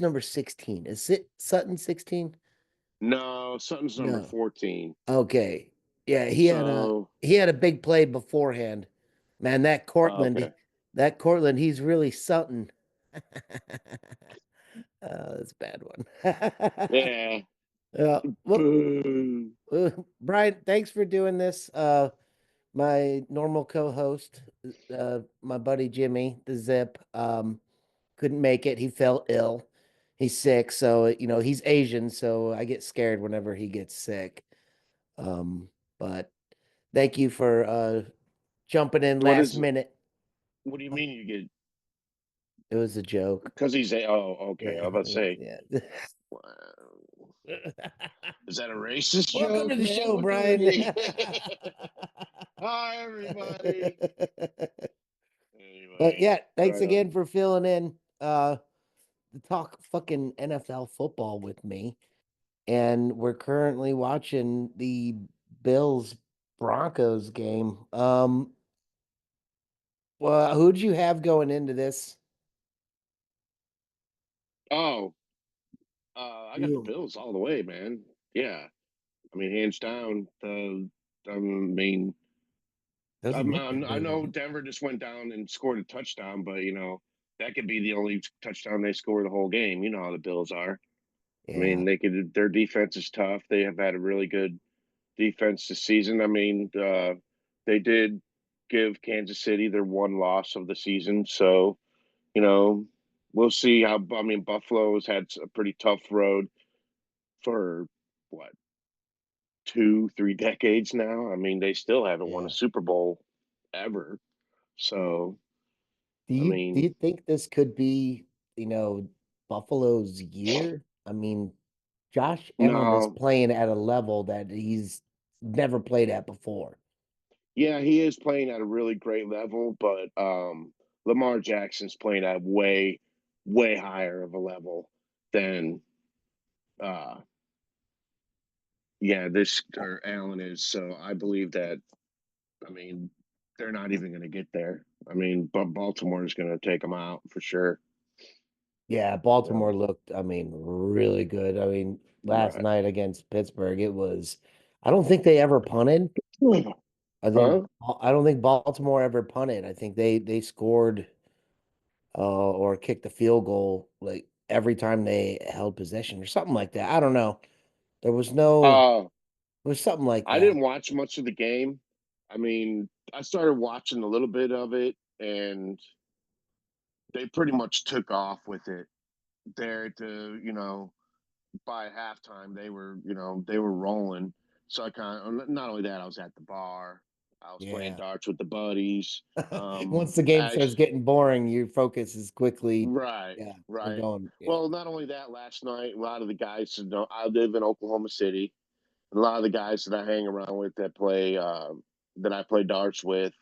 who's number 16? Is it Sutton 16? No, Sutton's number No. 14. Okay. Yeah, So, he had a big play beforehand. Man, okay. That Cortland, he's really Sutton. That's a bad one. Yeah. Well, Boo. Brian, thanks for doing this. My normal co-host, my buddy Jimmy, the Zip, couldn't make it. He fell ill. He's sick, so he's Asian, so I get scared whenever he gets sick. Um, but thank you for jumping in What last is minute. what do you mean you get It was a joke. because he's a oh, okay. I was about to say, Yeah. wow. Is that a racist Welcome to joke, the man? show, Look at Brian. me. Hi, everybody. But Anyway, yeah, thanks right on. again for filling in to talk fucking NFL football with me. And we're currently watching the Bills Broncos game. Well, who'd you have going into this? Oh, I got the You. Bills all the way, man. Yeah, I mean, hands down. I mean, Doesn't look that I way right know now. Denver just went down and scored a touchdown, but that could be the only touchdown they score the whole game. You know how the Bills are. I Yeah, mean, they could. Their defense is tough. They have had a really good defense this season. I mean, they did give Kansas City their one loss of the season, so you know we'll see how. I mean, Buffalo's had a pretty tough road for what 2, 3 decades now. I mean, they still haven't won a yeah. Super Bowl ever. So, I Do mean, you think this could be, Buffalo's year? I mean, Josh Allen is no, playing at a level that he's never played at before. yeah, he is playing at a really great level, but Lamar Jackson's playing at way, way higher of a level than, uh, yeah, this or Allen is. So I believe that. I mean, they're not even going to get there. I mean, but Baltimore is going to take them out for sure. Yeah, You know, Baltimore looked, I mean, really good. I mean, last right? night against Pittsburgh, I don't think they ever punted. Huh? I don't think Baltimore ever punted. I think they scored or kicked the field goal like every time they held possession or something like that. I don't know. There was no, Uh, it was something like I that. didn't watch much of the game. I mean, I started watching a little bit of it, and they pretty much took off with it. There to by halftime they were rolling. So I kind of not only that I was at the bar, I was playing Yeah. darts with the buddies. Once the game I starts getting boring, your focus is quickly, Right, yeah, we're right. going. Yeah. Well, not only that, last night a lot of the guys I live in Oklahoma City. A lot of the guys that I hang around with that I play darts with,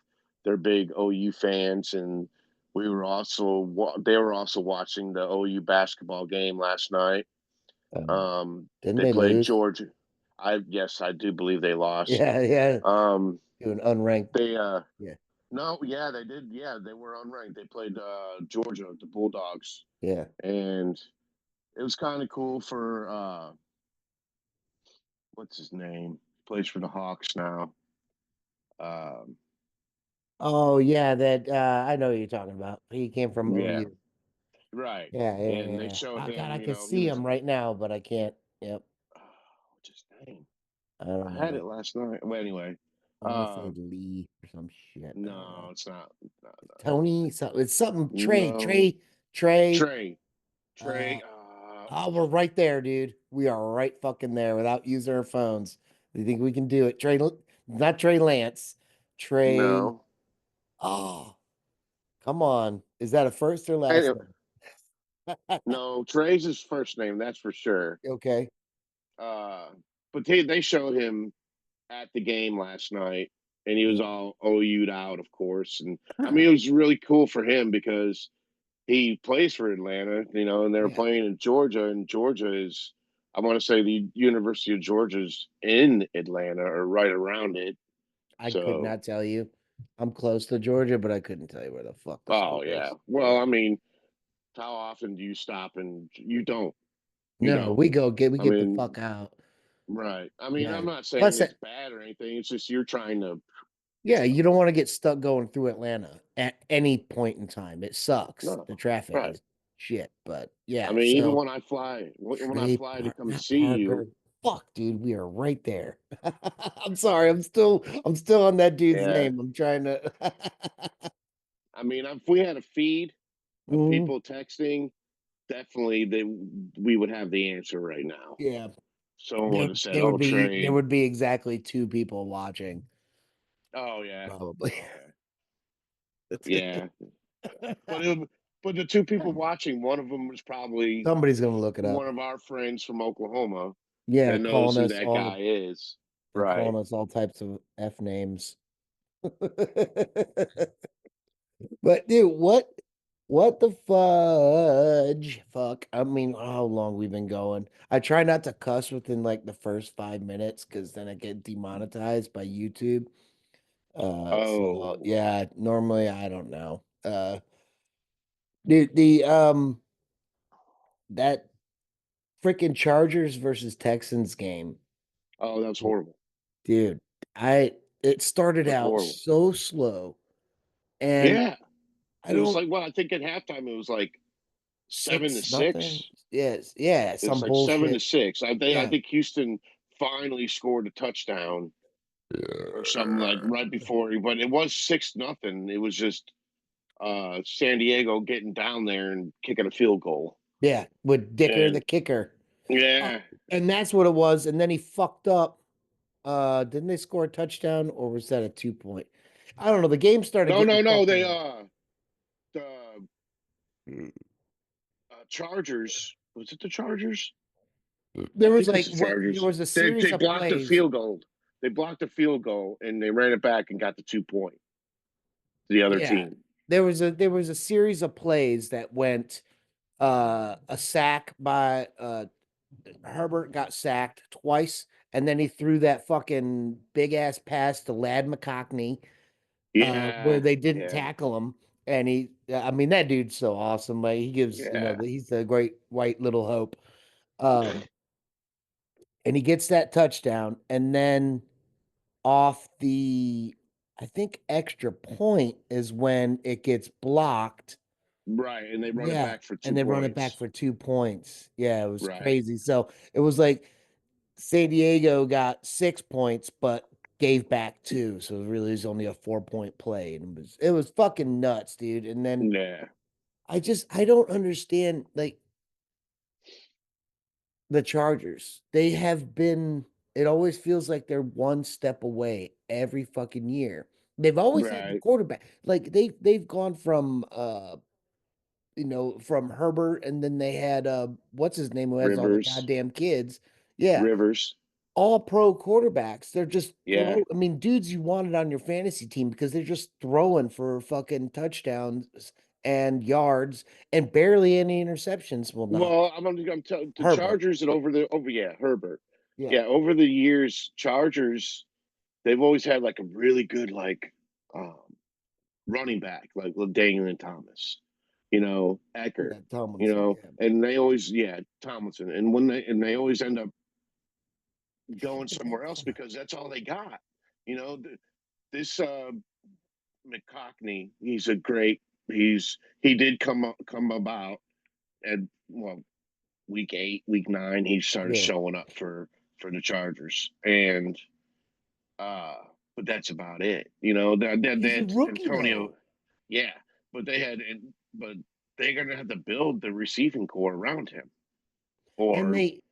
they're big OU fans, and they were also watching the OU basketball game last night. Didn't They they played lose? Georgia. I do believe they lost. Yeah, yeah. Um, To an unranked. they Yeah, no, yeah, they did. Yeah, they were unranked. They played Georgia, the Bulldogs, yeah. and it was kind of cool for what's his name? He plays for the Hawks now. Um, Oh, yeah. That I know what you're talking about. He came from yeah, OU. right. Yeah, yeah, And they yeah. showed Oh God, him. I can He see was him right now, but I can't. Yep, what's his name? I I don't had know. it last night. Well, anyway, I want to say uh, Lee or some shit. I don't no, know. it's not. No, Tony, so it's something. no. Trey. Trey, Uh, Trey. oh, we're right there, dude. We are right fucking there without using our phones. You think we can do it? Not Trey Lance. Trey. No. Oh, come on. Is that a first or last Anyway, name? no, Trey's his first name. That's for sure. Okay. Uh, but they showed him at the game last night, and he was Yeah. all OU'd out, of course. And I mean, it was really cool for him because he plays for Atlanta, and they were Yeah. playing in Georgia, and Georgia is, I want to say, the University of Georgia's in Atlanta or right around it. I could So, not tell you. I'm close to Georgia, but I couldn't tell you where the fuck the oh school yeah. is. Well, Yeah. I mean, how often do you stop and you don't? You No, don't. we I get the mean, fuck out. right. I mean, Yeah. I'm not saying Plus, it's bad or anything. It's just you're trying to, yeah, you you know, don't want to get stuck going through Atlanta at any point in time. It sucks. no, The traffic right. is shit, but I yeah. mean, even So when I fly to come Not see you, Parker. Fuck, dude, we are right there. I'm sorry. I'm still on that dude's yeah. name. I'm trying to. I mean, if we had a feed of Mhm. people texting, definitely we would have the answer right now. Yeah, Someone would have said, "Oh, there trade." would be exactly two people watching, Oh yeah, probably. yeah, yeah. But but the two people watching, one of them was probably Somebody's gonna look it up. one of our friends from Oklahoma Yeah, that knows calling who us that all guy is. they're calling Right. us all types of F names. But dude, what the fudge? Fuck. I mean, how long we've been going. I try not to cuss within like the first 5 minutes because then I get demonetized by YouTube. So Oh, yeah, normally I don't know. The that freaking Chargers versus Texans game, oh, that was horrible. dude. I it started That was out horrible. so slow and Yeah, I it was don't like, well, I think at halftime it was like 7-6. 6-0. Yes, yeah, It was some like seven to bullshit. six. I Yeah. think Houston finally scored a touchdown or something like right before, but it was 6-0. It was just San Diego getting down there and kicking a field goal. Yeah, with Dicker the And kicker. Uh, yeah, and that's what it was. And then he fucked up. Didn't they score a touchdown or was that a 2 point? I don't know. The game started no, getting no, no. fucked They around. the Chargers. Was it the Chargers? I There was think it's like the what there Chargers. was a They series of blocked a plays. field goal. They blocked a field goal and they ran it back and got the 2 point to the other Yeah. team. There was a series of plays that went a sack by Herbert got sacked twice, and then he threw that fucking big ass pass to Lad McCockney where Yeah, they didn't yeah, tackle him. And I mean, that dude's so awesome. Like he gives, yeah. he's the great white little hope. Um, and he gets that touchdown, and then off the, I think extra point is when it gets blocked. Right, and they run it Yeah, back for and two they run it back points. for 2 points. Yeah, it was Right. crazy. So it was like San Diego got 6 points, but gave back two. So it was only a 4 point play. And it was fucking nuts, dude. And then Yeah. I don't understand like the Chargers. They have been it always feels like they're one step away every fucking year. They've always had the Right. quarterback. Like they've gone from from Herbert and then they had what's his name who has all the Rivers. goddamn kids. Yeah, Rivers. all pro quarterbacks. They're just Yeah. I mean, dudes you wanted on your fantasy team because they're just throwing for fucking touchdowns and yards and barely any interceptions. Well, not Well, I'm telling the Herbert. Chargers and over yeah, Herbert. Yeah. Yeah, over the years, Chargers, they've always had like a really good like um running back, like Daniel Thomas, Eckert, Yeah, Tomlinson. Yeah. and they always, yeah, Tomlinson. And they always end up going But somewhere else because that's all they got. You know, this McCockney, he did come about at, well, week 8, week 9, he started Yeah. showing up for the Chargers, and uh, but that's about it. They He's a had rookie Antonio, though. yeah, but they're gonna have to build the receiving core around him or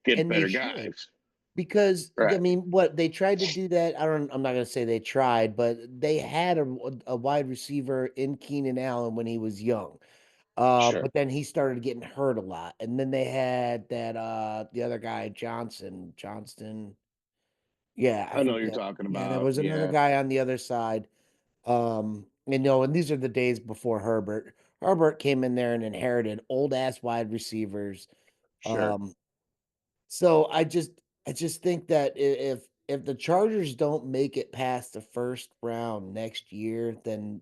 get And they better should. guys. Because I Right. mean, what they tried to do that. I'm not gonna say they tried, but they had a wide receiver in Keenan Allen when he was young. Sure. But then he started getting hurt a lot. And then they had that the other guy, Johnston. Yeah, I I know what you're forget. talking Yeah, there about. was another Yeah. guy on the other side. And these are the days before Herbert. Herbert came in there and inherited old ass wide receivers. Sure. Um, so I just think that if the Chargers don't make it past the first round next year, then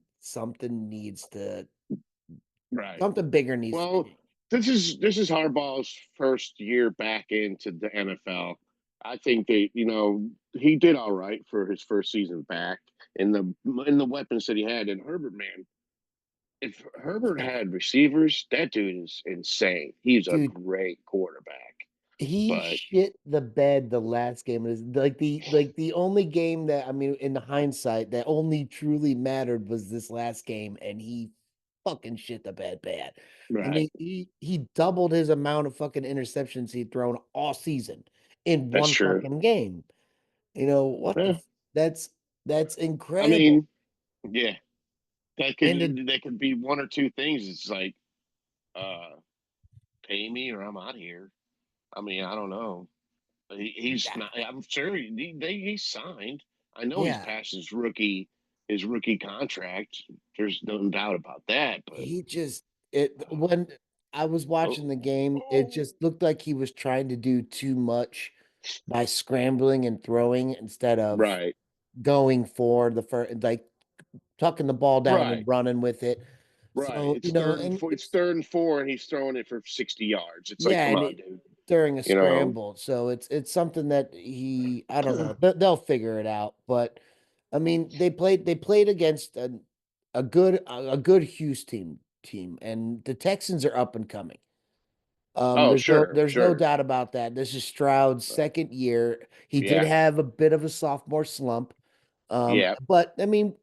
Right. something bigger needs to Well, change. this is Harbaugh's first year back into the NFL. I think that he did all right for his first season back in the weapons that he had. And Herbert, man, if Herbert Yeah, had receivers, that dude is insane. He's a dude, great quarterback. he But shit the bed the last game. It is like the only game that, I mean, in the hindsight, that only truly mattered was this last game, and he fucking shit the bed bad. I right, mean, he doubled his amount of fucking interceptions he'd thrown all season in that's one true. fucking game. You know what the Yeah, that's I incredible. mean, yeah, that And the could be one or two things. It's like, uh, pay me or I'm out of here. I mean, I don't know. He's yeah, not. I'm sure he's signed. I know he's yeah, passed his rookie contract. There's no doubt about that. But he just it when I was watching oh, the game, it oh, just looked like he was trying to do too much by scrambling and throwing instead of right, going for the first, like tucking the ball down and right, running with it. right. So, It's third and and four. It's it's third and four, and he's throwing it for 60 yards. It's like, yeah, come and on, dude. during a You know, scramble. So it's something that I don't know. They'll figure it out. But I mean, they played against a good Houston team, and the Texans are up and coming. oh, There's no sure, there's no sure. doubt about that. This is Stroud's second year. He did Yeah, have a bit of a sophomore slump. yeah. But I mean,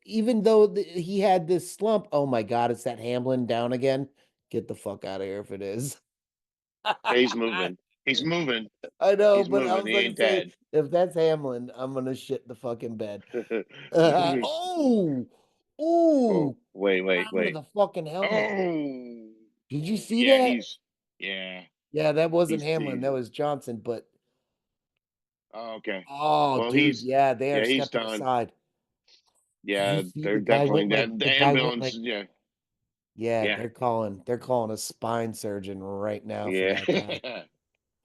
even though he had this slump, oh my God, it's that Hamlin down again. Get the fuck out of here if it is. Yeah, he's moving. He's moving. I know, He's but I moving. was He gonna ain't say, dead. if that's Hamlin, I'm gonna shit the fucking bed. Oh, Oh, oh, wait, wait, down to wait. the fucking helmet. Oh, Did you oh, see yeah, that? yeah, Yeah, that wasn't Hamlin. he's, That was Johnson. But oh, okay. oh, Well, dude, yeah, they are he's stepping done. aside. Did you Yeah, see they're the guy definitely went like that. The the guy went ambulance, like yeah, yeah, yeah, they're calling a spine surgeon right now for yeah, that guy.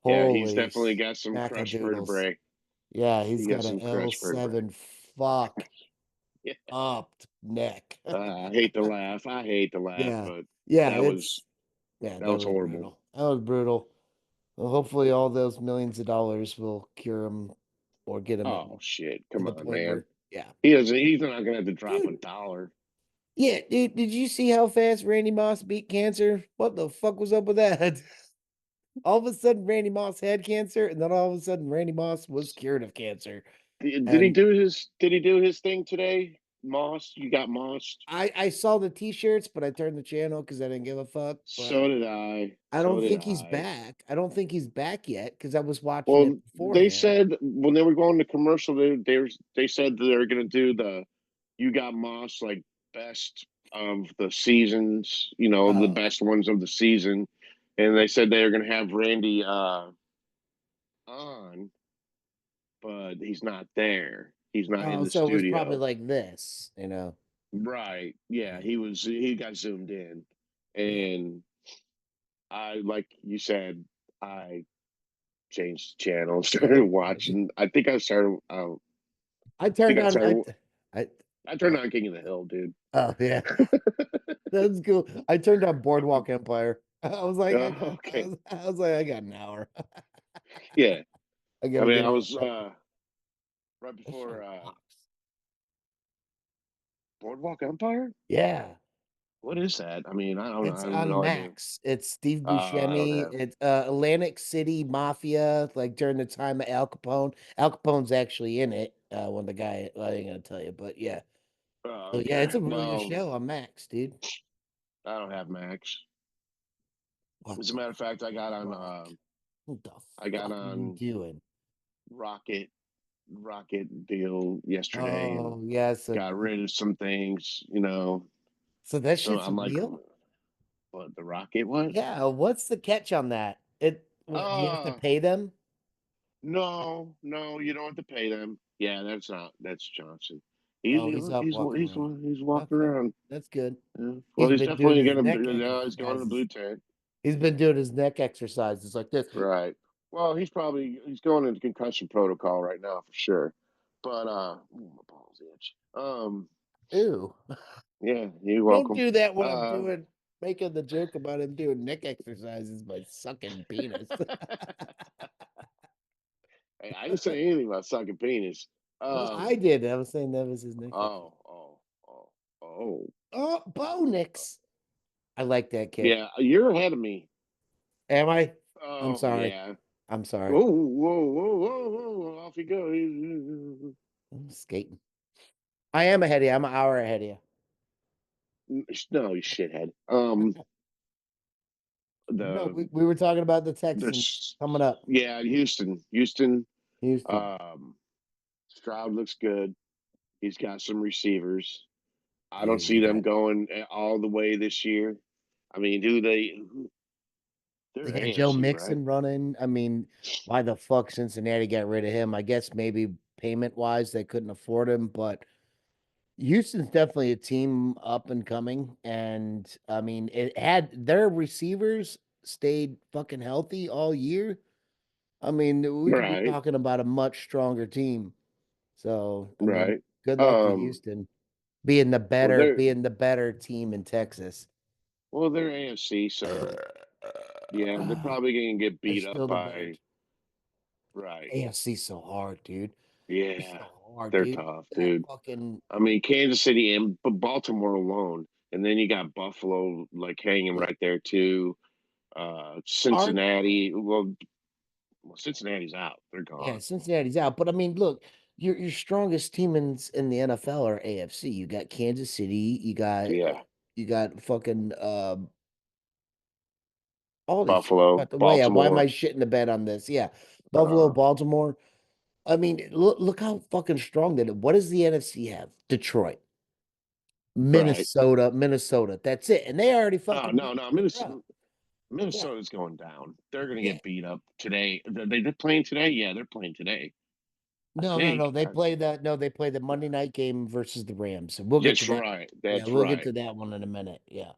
yeah. He's Holy definitely got some crushed smackadoodles. vertebrae. Yeah, He he's got got a some crushed vertebrae. L7 fuck Yeah. up neck. I hate to laugh. I hate to laugh, Yeah. but Yeah, that was yeah, that that was was horrible. brutal. That was brutal. Well, hopefully all those millions of dollars will cure him or get him Oh shit! to Come the on, point man. where yeah. He doesn't. He's not gonna have to drop a Dude, dollar. yeah, dude, did you see how fast Randy Moss beat cancer? What the fuck was up with that? All of a sudden Randy Moss had cancer, and then all of a sudden Randy Moss was cured of cancer. Did he And do his? Did he do his thing today? Moss, you got mossed. I saw the t-shirts, but I turned the channel because I didn't give a fuck. But So did I. I So don't did think he's I. back. I don't think he's back yet because I was watching it Well, they beforehand. said when they were going to commercial, they said they were going to do the you got Moss like best of the seasons, the Oh, best ones of the season, and they said they were going to have Randy on, but he's not there. He's not in oh, the so it was probably studio. like this. Right? Yeah, Yeah, he got zoomed in, yeah. and I like you said I changed the channel, started watching. I think I started. I I think turned I on. started. I. I turned on King of the Hill, dude. Oh yeah, that's cool. I turned on Boardwalk Empire. I was like, Oh, okay. I was like, I got an hour. Yeah. I I gotta mean, get I on was that. right That before show rocks. Boardwalk Empire. Yeah, What is that? I mean, I don't know. I it's have on no idea. Max. It's Steve I don't Buscemi. have. It's Atlantic City Mafia, like during the time of Al Capone. Al Capone's actually in it. When the guy, I ain't gonna tell you, but yeah. So yeah, Okay. it's a really good Well, show on Max, dude. I don't have Max. What As a the matter of fact, fuck? What the I got fuck are you on doing? Rocket Rocket deal yesterday and Oh yeah, got rid of some things. so that So shit's I'm like, real? what the Rocket? What? Yeah, what's the catch on that? What, do you have to Uh pay them? No, no, you don't have to pay them. Yeah, that's Johnson. Oh, he's up He's walking around. he's walking Okay, around. that's good. Yeah. Well, He's he's been doing definitely his gonna. neck He's going to exercises. blue tent, He's been doing his neck exercises like this. right? Well, he's going into concussion protocol right now for sure. But ooh, my balls itch. Ew. Yeah, you're Don't welcome. do that when I'm Uh, doing. making the joke about him doing neck exercises by sucking penis. Hey, I didn't say anything about sucking penis. Well, I did. I was saying that was his neck exercise. Oh, oh, oh, oh. Oh, Bo Nix. I like that kid. Yeah, you're ahead of me. Am I? I'm Oh, sorry. yeah. I'm sorry. Whoa, whoa, whoa, whoa, whoa! Off he goes. I'm skating. I am ahead of you. I'm an hour ahead of you. No, you shithead. No, The we were talking about the Texans this, coming up. yeah, Houston. Houston. Um, Stroud looks good. He's got some receivers. I don't Dude, see you them got going all the way this year. I mean, do they? they They're got Joe AFC, right? Mixon running. I mean, why the fuck Cincinnati got rid of him? I guess maybe payment wise they couldn't afford him, but Houston's definitely a team up and coming. And I mean, it had their receivers stayed fucking healthy all year. I mean, we could be Right, talking about a much stronger team. So, I mean, right. good luck to Um, Houston well, they're being the better team in Texas. they're AFC, so yeah, they're Ah, probably going to get they're beat up still the better by right. AFC so hard, dude. It's Yeah, so hard, they're dude. tough, That dude. fucking I mean, Kansas City and Baltimore alone, and then you got Buffalo like hanging yeah. right there too. Our Cincinnati, well, Cincinnati's out; they're yeah, gone. Cincinnati's out. But I mean, look, your strongest team in the NFL are AFC. You got Kansas City, Yeah, you got fucking all these Buffalo, by the way, why am I Baltimore, shitting the bed on this? Yeah. Buffalo, uh, Baltimore. I mean, look how fucking strong that. What does the NFC have? Detroit, right. Minnesota. That's it. And they already Oh fucking no, beat no, each other up. Yeah. Minnesota's going down. They're going to Yeah. get beat up today. They're playing today. Yeah, they're playing today. I No, no, no. think. They play the Monday night game versus the Rams. And we'll get to That's that. right. Yeah, That's we'll get right. to that one in a minute. Yeah.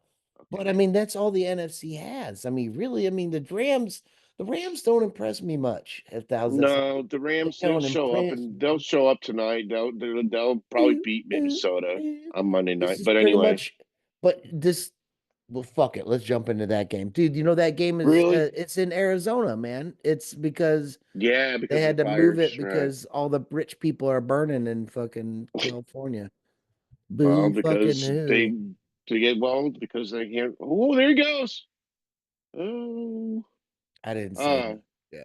But I Okay. mean, that's all the NFC has. I mean, really, I mean, the Rams don't impress me much. If that was that sound. No, the They Rams. They'll don't show up impress and they'll me. show up tonight. They'll probably This beat Minnesota on Monday night. is But pretty anyway, much, but this, well, fuck it. Let's jump into that game, dude. You know that game is really, it's in Arizona, man. It's because yeah, they because of had the to move fires, it right? because all the rich people are burning in fucking California. Well, Boo fucking because they who? to get well because they can't. Oh, there he goes. Oh, I didn't see uh, him. Yeah.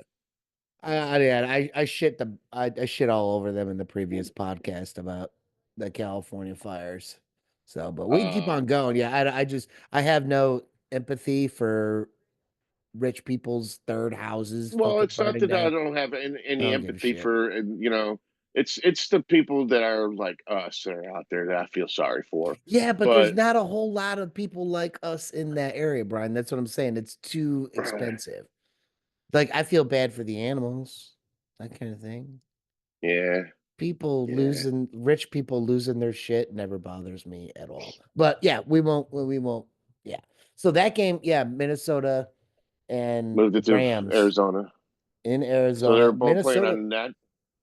I shit all over them in the previous podcast about the California fires. So, but we can keep on um. going. Yeah, I have no empathy for rich people's third houses Well, fucking it's not burning that I down. don't have I any don't give a empathy shit. for, and it's the people that are like us that are out there that I feel sorry for. Yeah, but there's But not a whole lot of people like us in that area, Brian. That's what I'm saying. It's too expensive. Like I feel bad for the animals, that kind of thing. yeah, yeah. Rich people losing their shit never bothers me at all. But yeah, we won't. Yeah. So that game, yeah, Minnesota and Moved the it to Rams Arizona. in So they're Arizona. both playing Minnesota, on that.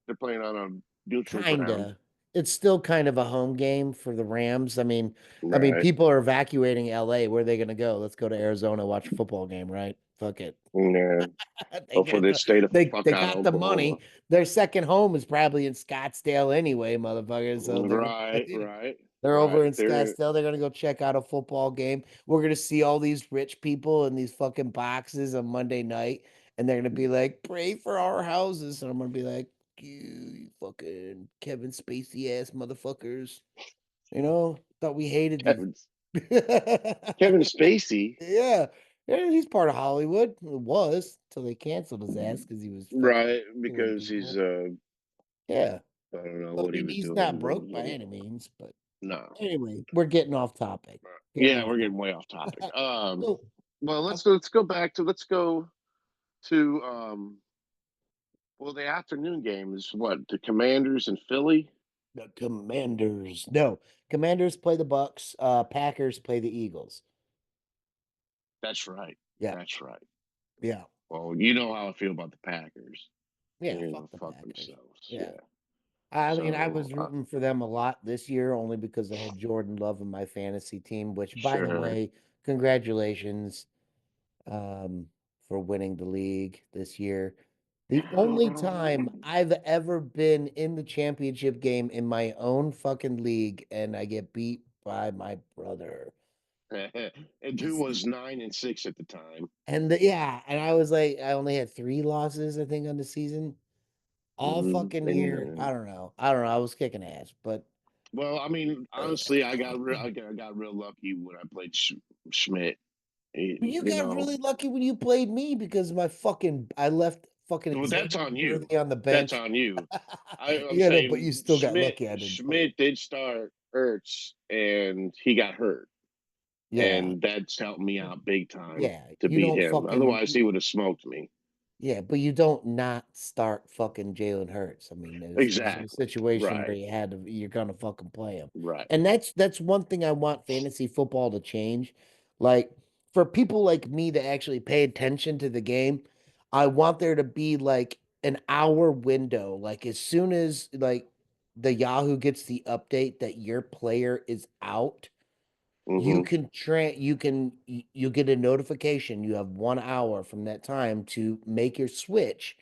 They're playing on a neutral ground. kinda. It's still kind of a home game for the Rams. I mean, Right. people are evacuating LA. Where are they gonna go? Let's go to Arizona, watch a football game, right? Fuck it. Yeah. They Hopefully get they stay the fuck they out of got the Oklahoma. money. Their second home is probably in Scottsdale anyway, motherfuckers. So Right, right, they're over right. in Scottsdale. They're gonna go check out a football game. We're gonna see all these rich people in these fucking boxes on Monday night, and they're gonna be like, "Pray for our houses," and I'm gonna be like, "You fucking Kevin Spacey ass motherfuckers." Thought we hated these. Kevin Kevin Spacey. Yeah. Yeah, he's part of Hollywood. It was till they canceled his ass because he was fucking Right, killing because he's people. Yeah. I don't know I what he mean, was he's not doing, but broke by any means, but no. anyway, we're getting off topic. Getting Yeah, off we're getting way off topic. topic. So, Well, uh, let's go to well, the afternoon game is what the Commanders and Philly. the Commanders. No, Commanders play the Bucks. Packers play the Eagles. That's right. Yeah, That's right. yeah, Well, you know how I feel about the Packers. yeah. They're gonna Fuck the fuck Packers. themselves. Yeah. Yeah. I mean, I So was rooting for them a lot this year only because I had Jordan Love in my fantasy team, which, by the sure. way, congratulations for winning the league this year. The only time I've ever been in the championship game in my own fucking league and I get beat by my brother. And who It's was 9-6 at the time. yeah, and I was like, I only had 3 losses, I think, on the season. All fucking And year. I don't know. I don't know. I was kicking ass, but well, I mean, honestly, I got real lucky when I played Schmidt. you You got know, really lucky when you played me because my fucking I left fucking well, that's Xavier on you. Worthy on the That's bench. on you. I'm Yeah, no, but you saying still got lucky I didn't play you. Schmidt did start Ertz, and he got hurt, Yeah. and that's helped me out big time Yeah. to You beat don't him. fucking Otherwise, he would have smoked me. yeah, but you don't not start fucking Jalen Hurts. I mean, there's a Exactly. situation where Right. you're gonna fucking play him. Right. And that's one thing I want fantasy football to change. Like for people like me that actually pay attention to the game, I want there to be like an hour window. Like as soon as like the Yahoo gets the update that your player is out, you Hmm. can you get a notification. You have 1 hour from that time to make your switch,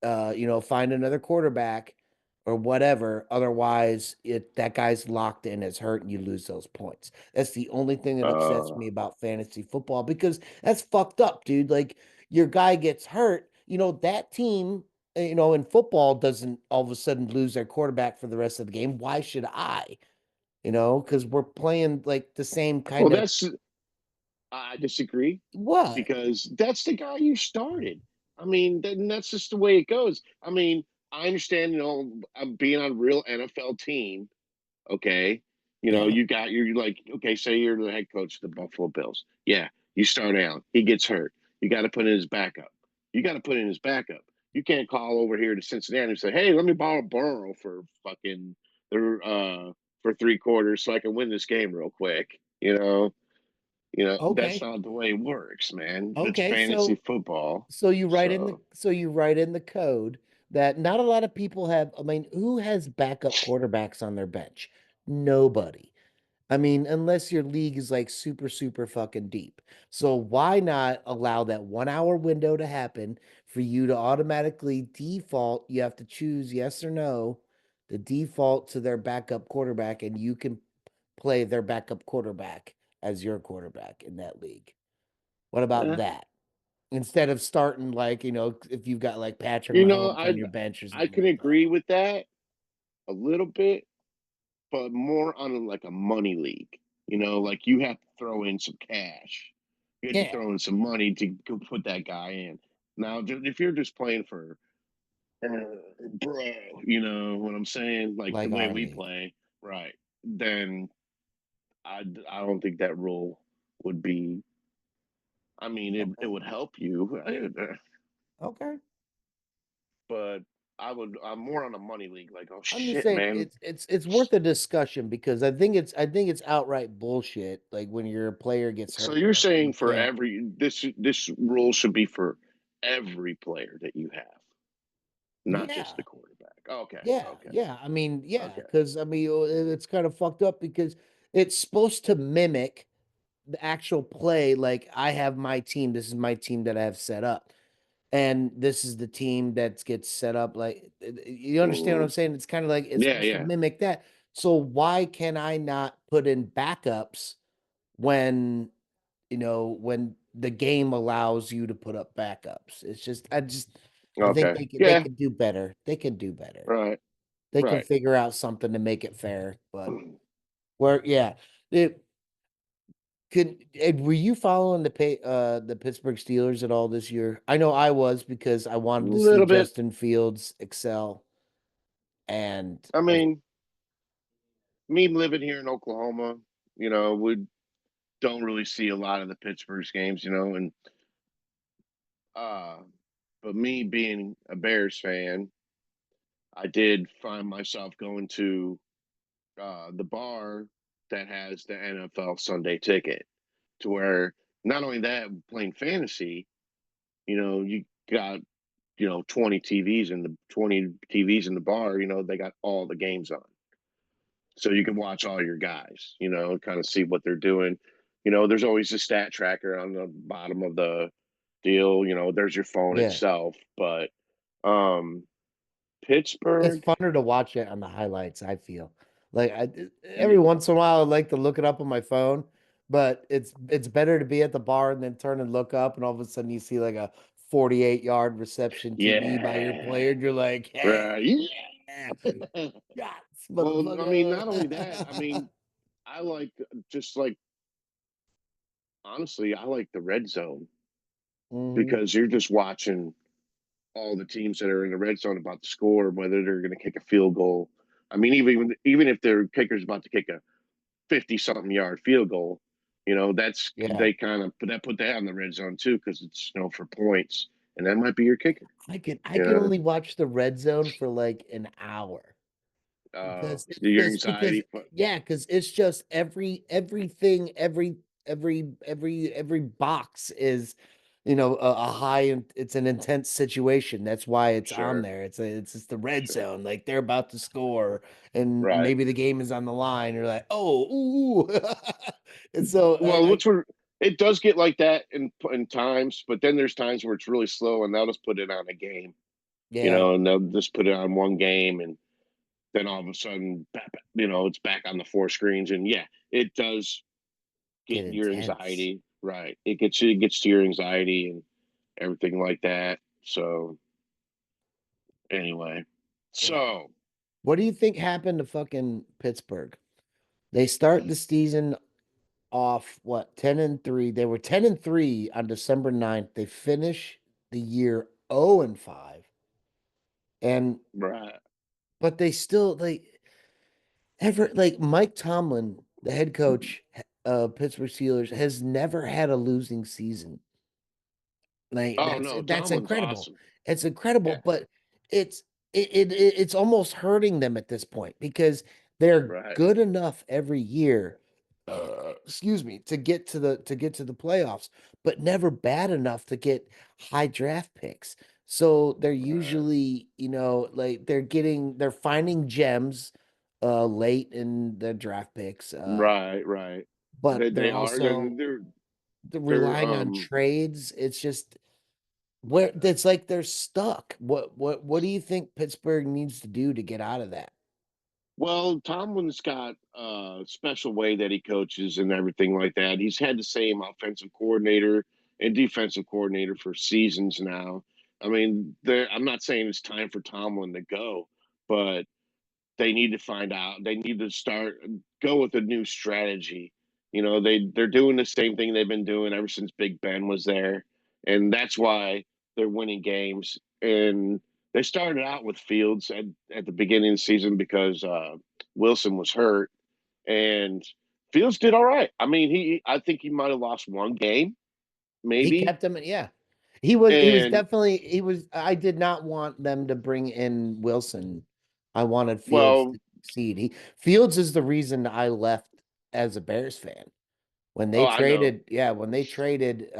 find another quarterback or whatever. Otherwise, that guy's locked in as hurt and you lose those points. That's the only thing that upsets Uh, me about fantasy football because that's fucked up, dude. Like your guy gets hurt, that team, in football doesn't all of a sudden lose their quarterback for the rest of the game. Why should I? Because we're playing like the same well, kind of that's I disagree what? because that's the guy you started. I mean, that's just the way it goes. I mean, I understand, being on a real NFL team. Okay, Yeah. you're like, okay, say you're the head coach of the Buffalo Bills. Yeah, you start out. He gets hurt. You got to put in his backup. You got to put in his backup. You can't call over here to Cincinnati and say, "Hey, let me borrow Burrow for fucking the for 3 quarters so I can win this game real quick." That's Okay. not the way it works, man. It's Okay. fantasy So football. So you write in the So so you write in the code that not a lot of people have. I mean, who has backup quarterbacks on their bench? Nobody. I mean, unless your league is like super, super fucking deep. So why not allow that 1 hour window to happen for you to automatically default? You have to choose yes or no, the default to their backup quarterback, and you can play their backup quarterback as your quarterback in that league. What about eh, that? Instead of starting like, if you've got like Patrick you know, Mahomes on I your bench or I something can like that. agree with that a little bit, but more on like a money league. Like you have to throw in some cash. You have to Yeah, throw in some money to go put that guy in. Now, if you're just playing for, bro, you know what I'm saying? Like the like way our we league. play, right? Then I don't think that rule would be. I mean, it Okay. would help you, Okay. but I'm more on a money league. Like, oh I'm just shit, saying man. it's worth a discussion because I think it's outright bullshit. Like when your player gets So hurt, you're like you saying for can't. every this rule should be for every player that you have, not just Yeah. the quarterback. Okay, Yeah. okay, Yeah. I mean, yeah, okay. because I mean it's kind of fucked up because it's supposed to mimic the actual play. Like I have my team, this is my team that I have set up. And this is the team that gets set up like you understand what I'm Mhm. saying? It's kind of like it's Yeah, supposed to yeah. mimic that. So why can I not put in backups when when the game allows you to put up backups? It's just I think Okay. they Yeah. could do better. They can do better. Right. They can Right. figure out something to make it fair. But where yeah. It could were you following the Pittsburgh Steelers at all this year? I know I was because I A wanted to see little bit. Justin Fields excel, and I mean, me living here in Oklahoma, we don't really see a lot of the Pittsburgh's games, and uh, but me being a Bears fan, I did find myself going to the bar that has the NFL Sunday ticket, to where not only that, playing fantasy, you got 20 TVs in the bar. They got all the games on, so you can watch all your guys. Kind of see what they're doing. there's always a stat tracker on the bottom of the deal. There's your phone Yeah. itself, but um, It's Pittsburgh, funner to watch it on the highlights, I feel. Like every y- once in a while I like to look it up on my phone, but it's better to be at the bar and then turn and look up and all of a sudden you see like a 48-yard reception TD by your yeah, player and you're like, right, "Hey, yeah. shots, Well, I mean, not only that, I motherfucker." mean, I like just like honestly, I like the red zone Mhm. because you're just watching all the teams that are in the red zone about to score, whether they're going to kick a field goal. I mean, even if their kicker's about to kick a 50-something yard field goal, that's Yeah. they kind of put that on the red zone too because it's for points, and that might be your kicker. I can You know, only watch the red zone for like an hour. Because it's your just because anxiety. yeah, because it's just everything, every box is, a high and it's an intense situation. That's why it's on Sure, there. It's just the red sure, zone. Like they're about to score and right. maybe the game is on the line. You're like, oh, ooh. And so Well, what's where it does get like that in times, but then there's times where it's really slow, and they'll just put it on a game, yeah, and they'll just put it on one game, and then all of a sudden, it's back on the four screens, and yeah, it does get get your intense. anxiety, right? It gets to your anxiety and everything like that. So anyway, Yeah. so What do you think happened to fucking Pittsburgh? They start the season off what 10-3. They were 10-3 on December 9th. They finish the year 0-5. And right. but they still like ever like Mike Tomlin, the head coach of Pittsburgh Steelers, has never had a losing season. Like Oh that's no, that's Tomlin's incredible. awesome. It's incredible, Yeah, but it's it's almost hurting them at this point because they're right, good enough every year, excuse me, to get to the playoffs, but never bad enough to get high draft picks. So they're right, usually, like they're finding gems late in the draft picks, right. but They they're are. also they're They're relying on trades. It's just where it's like they're stuck. What do you think Pittsburgh needs to do to get out of that? Well, Tomlin's got a special way that he coaches and everything like that. He's had the same offensive coordinator and defensive coordinator for seasons now. I mean, I'm not saying it's time for Tomlin to go, but they need to find out. They need to go with a new strategy. They're doing the same thing they've been doing ever since Big Ben was there, and that's why they're winning games. And they started out with Fields at the beginning of the season because Wilson was hurt, and Fields did all right. I mean, I think he might have lost one game, He maybe, kept him, yeah. He was and definitely he was I did not want them to bring in Wilson. I wanted Fields well, to succeed. Fields is the reason I left as a Bears fan. oh, I know, When they traded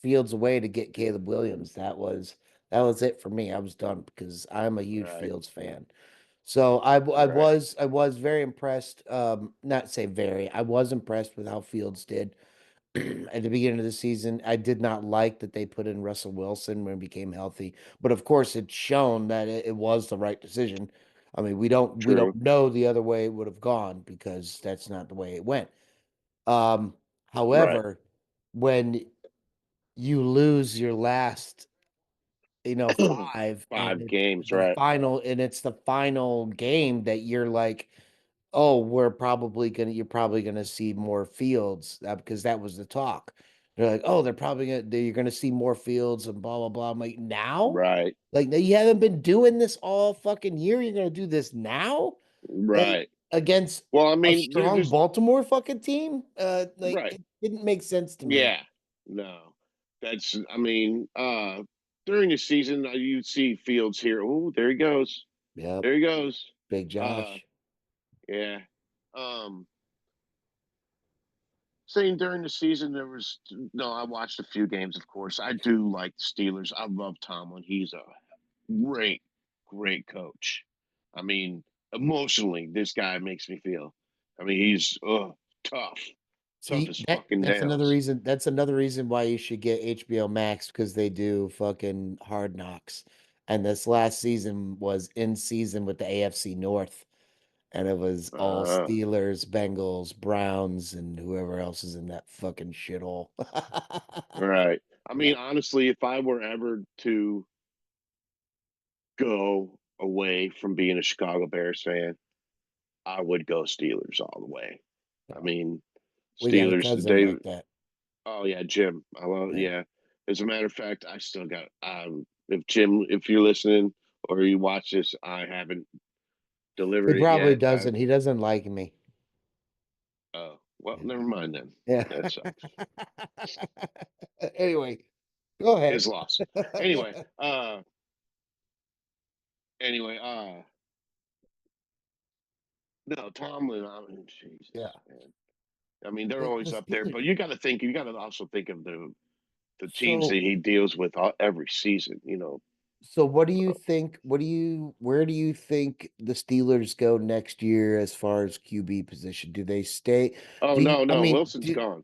Fields away to get Caleb Williams, that was it for me. I was done because I'm a huge right, Fields fan. So I right, was I was very impressed. Not say very. I was impressed with how Fields did at the beginning of the season. I did not like that they put in Russell Wilson when he became healthy, but of course it's shown that it was the right decision. I mean, we don't true, know the other way it would have gone because that's not the way it went. Um, right, However, when you lose your last, five and 5 games, right, it's the final game that you're like, oh, you're probably gonna see more Fields because that was the talk. They're like, oh, you're gonna see more Fields and blah blah blah. I'm like, now? right, Like, you haven't been doing this all fucking year. You're gonna do this now? Like right. against Well, I a mean, they're strong just Baltimore fucking team? Like right. it didn't make sense to me. Yeah. No. I mean, during the season, you see Fields here. Oh, there he goes. Yep, There he goes. Big Uh, Josh. yeah. Um, Saying during the season, there was no, I watched a few games, of course. I do like the Steelers. I love Tomlin. He's a great, great coach. I mean, emotionally, this guy makes me feel. I mean, he's tough. See, Toughest fucking that's another nails. reason. That's another reason why you should get HBO Max because they do fucking Hard Knocks. And this last season was in season with the AFC North, and it was all Uh, Steelers, Bengals, Browns, and whoever else is in that fucking shithole. right. I Yeah. mean, honestly, if I were ever to go away from being a Chicago Bears fan, I would go Steelers all the way. I Yeah. mean, We got a Steelers, cousin like that. oh yeah, Jim. I love, Yeah. yeah. As a matter of fact, I still got, if Jim, if you're listening or you watch this, I haven't He delivered it probably yet. doesn't. He doesn't like me. Well, Yeah. never mind then. Yeah. That sucks. Anyway, go His ahead. loss. Anyway, anyway, no, Tomlin, I mean, Yeah. Jesus, man. I mean, they're The always up there, Steelers. but you got to think, you got to also think of the teams that So he deals with every season. You know, So what do you think? Where do you think the Steelers go next year as far as QB position? Do they stay? oh Do you, no, I no, mean, Wilson's gone.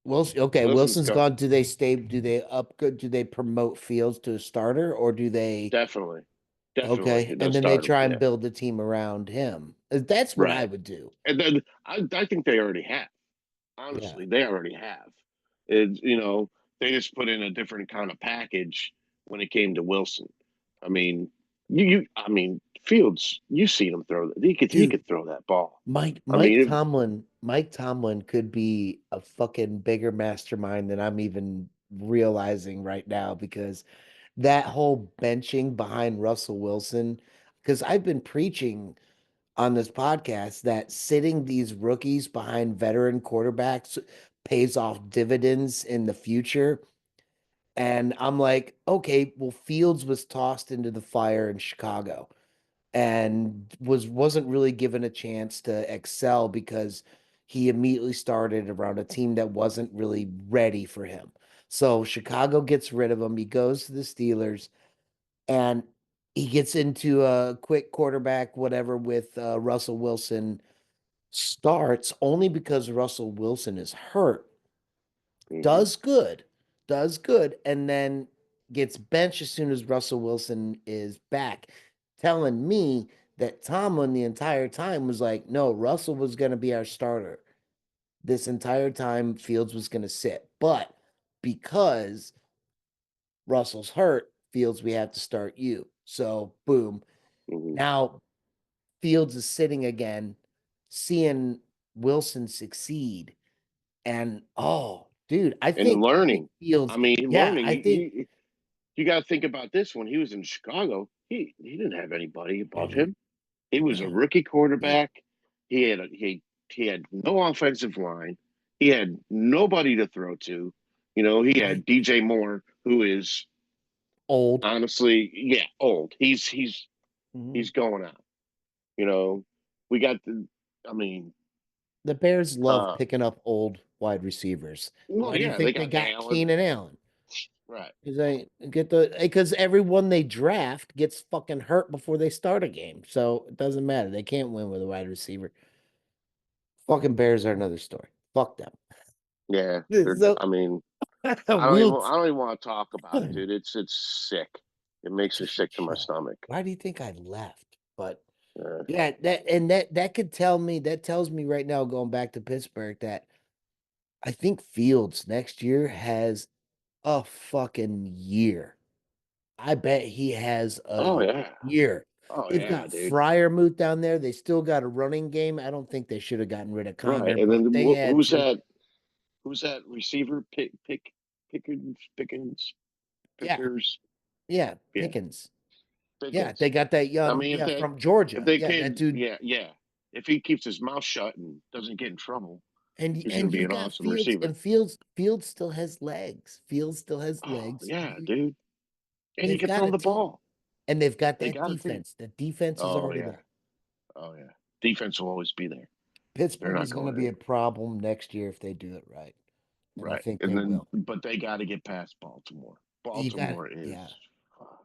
Wilson, okay, Wilson's Wilson's gone. gone. Do they stay? Do they upgrade? Do they promote Fields to a starter or do they, Definitely, definitely, okay, no and then they starter. try and Yeah, build the team around him? That's what I right. would do. And then I think they already have. Yeah. Honestly, they already have. It's they just put in a different kind of package when it came to Wilson. I mean, I mean Fields. You seen him throw that. He Dude, could throw that ball. Mike I Mike mean, Tomlin, Mike Tomlin could be a fucking bigger mastermind than I'm even realizing right now because that whole benching behind Russell Wilson, because I've been preaching on this podcast that sitting these rookies behind veteran quarterbacks pays off dividends in the future. And I'm like, okay, well, Fields was tossed into the fire in Chicago and wasn't really given a chance to excel because he immediately started around a team that wasn't really ready for him. So Chicago gets rid of him. He goes to the Steelers and he gets into a quick quarterback, whatever, with Russell Wilson, starts only because Russell Wilson is hurt, mhm, does good, does good, and then gets benched as soon as Russell Wilson is back, telling me that Tomlin the entire time was like, no, Russell was going to be our starter. This entire time, Fields was going to sit. But because Russell's hurt, Fields, we have to start you. So, boom. mhm. Now, Fields is sitting again, seeing Wilson succeed. And oh, dude, And I think learning. I Fields, mean, yeah, learning. I think You got to think about this. When he was in Chicago, he didn't have anybody above every him. He was a no, rookie yeah, quarterback. He had he had no offensive line. He had nobody to throw to. He had Mike, DJ Moore, who is old. honestly, yeah, old. Mhm. He's going out. You know, we got the. I mean, The Bears love uh, picking up old wide receivers. well, Why do you yeah, they think they got got Allen, Keenan Allen? right? Because everyone they draft gets fucking hurt before they start a game. So it doesn't matter. They can't win with a wide receiver. Fucking Bears are another story. Fuck them. Yeah, they're. So I mean, we'll I don't even want to talk about it, dude. It's sick. It makes me sick to my stomach. why do you think I left? But Uh, yeah, that could tell me that tells me right now going back to Pittsburgh that I think Fields next year has a fucking year. I bet he has oh a yeah, year. oh They've yeah, got dude. Fryermuth down there. They still got a running game. I don't think they should have gotten rid of Right, Connor, and but then they had who's to. that? Who's that receiver? Yeah, Pickers. yeah, Yeah, Pickens. Yeah, Pickens. they got that I young, mean, yeah, from if Georgia. they Yeah, that can, dude. yeah, yeah. If he keeps his mouth shut and doesn't get in trouble, he's going And to be you've an got awesome Fields, receiver. and Fields still has legs. Fields still has Oh legs. yeah, dude. And he They've can got throw a the team, ball. and they've got They that got a team. defense. The defense is Oh already yeah, there. oh yeah. Defense will always be there. They're Pittsburgh not is going to going be in. a problem next year if they do it right, and I Right. think And they then, will. but they got to get past Baltimore. You got, Baltimore is. yeah.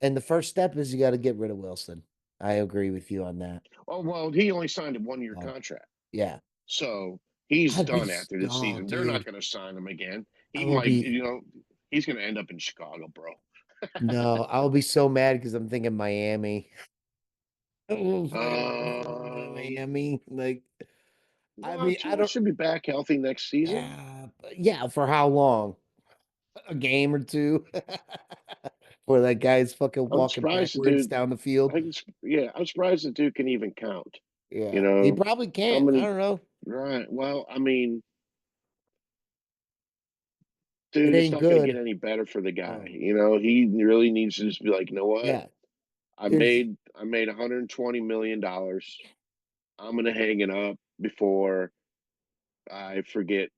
And the first step is you got to get rid of Wilson. I agree with you on that. Oh well, he only signed a 1 year Oh, contract, yeah, so He's I'd be done after this oh, season. They're not dude, going to sign him again. I He will might, be he's going to end up in Chicago, bro. no, I'll be so mad because I'm thinking Miami. Oh, Um, Miami, like I well, mean, I Tua don't. should be back healthy next season. Yeah, for how long? A game or two? Where that guy's fucking I'm walking surprised the backwards dude. down the field. Yeah, I'm surprised the dude can even count. You Yeah, he know, probably how can't. I many? don't know. Right. Well, I mean, It dude, it's ain't not going to get good. any better for the guy. No. He really needs to just be like, you know what? Yeah, I there's made I made 120 million dollars. I'm going to hang it up before I forget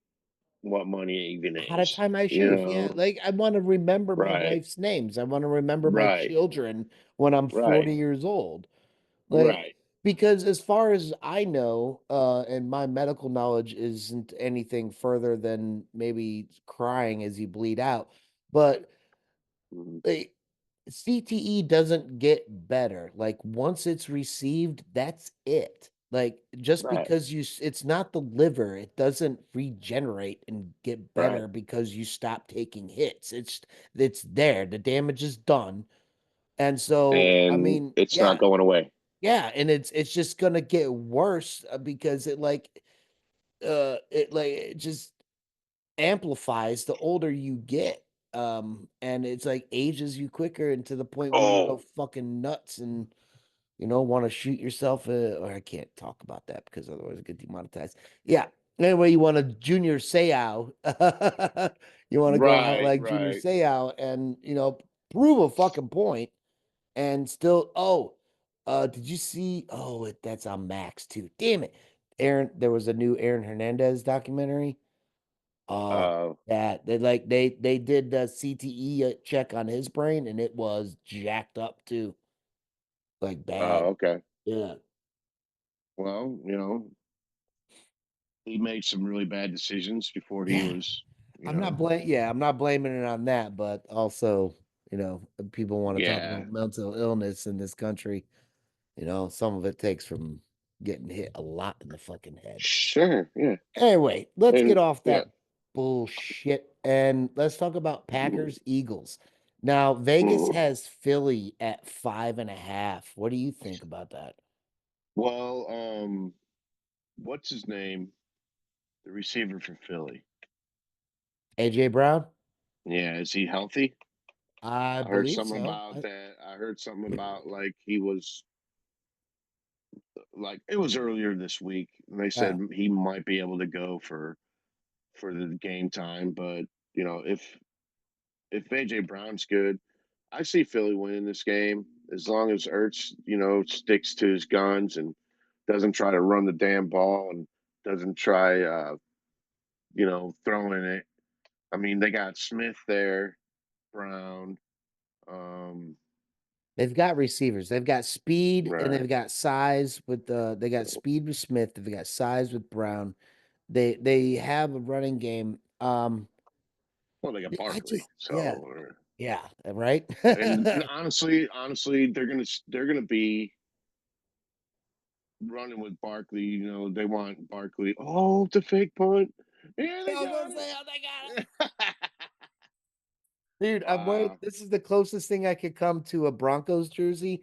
what money even out of is. time I You should. Yeah, know, like I want to remember my right, wife's names. I want to remember my right, children when I'm right, 40 years old. Like, right. because as far as I know, and my medical knowledge isn't anything further than maybe crying as you bleed out, but Mhm. like, CTE doesn't get better. Like once it's received, that's it. Like just Right, because it's not the liver, it doesn't regenerate and get right. better because you stop taking hits. It's there. The damage is done. And so, I And mean, it's not yeah, going away. yeah, and it's just gonna get worse because it just amplifies the older you get. And it's like ages you quicker and to the point where you go Oh, fucking nuts and want to shoot yourself. Or I can't talk about that because otherwise I get demonetized. Yeah. Anyway, you want to Junior Seau. You want to go out right, like Junior right. Seau and prove a fucking point and still. Oh, did you see? Oh, that's on Max too. Damn it, Aaron. There was a new Aaron Hernandez documentary. Oh, Uh, that they did the CTE check on his brain and it was jacked up too, like bad. okay. Yeah. Well, he made some really bad decisions before he Yeah. was, you know, I'm not blaming it on that, but also, people want to talk yeah, about mental illness in this country. Some of it takes from getting hit a lot in the fucking head. sure, yeah, Anyway, let's get and off yeah. that bullshit and let's talk about Packers Eagles. Now, Vegas Mhm. has Philly at 5.5. What do you think about that? Well, what's his name? The receiver for Philly. AJ Brown? Yeah, is he healthy? I I heard believe something so. about that. I heard something about like he was like it was earlier this week, and they said Yeah. he might be able to go for the game time. But if AJ Brown's good, I see Philly winning this game as long as Ertz sticks to his guns and doesn't try to run the damn ball and doesn't try throwing it. I mean, they got Smith there, Brown, um, They've got receivers. They've got speed and right. they've got size with they got speed with Smith. They've got size with Brown. They have a running game. Well, they got I Barkley, just yeah, so yeah, right. and honestly, they're gonna be running with Barkley. They want Barkley. Oh, the fake punt. Yeah, I they was got gonna say, oh, they got it. it. Dude, I'm wearing uh, this is the closest thing I could come to a Broncos jersey.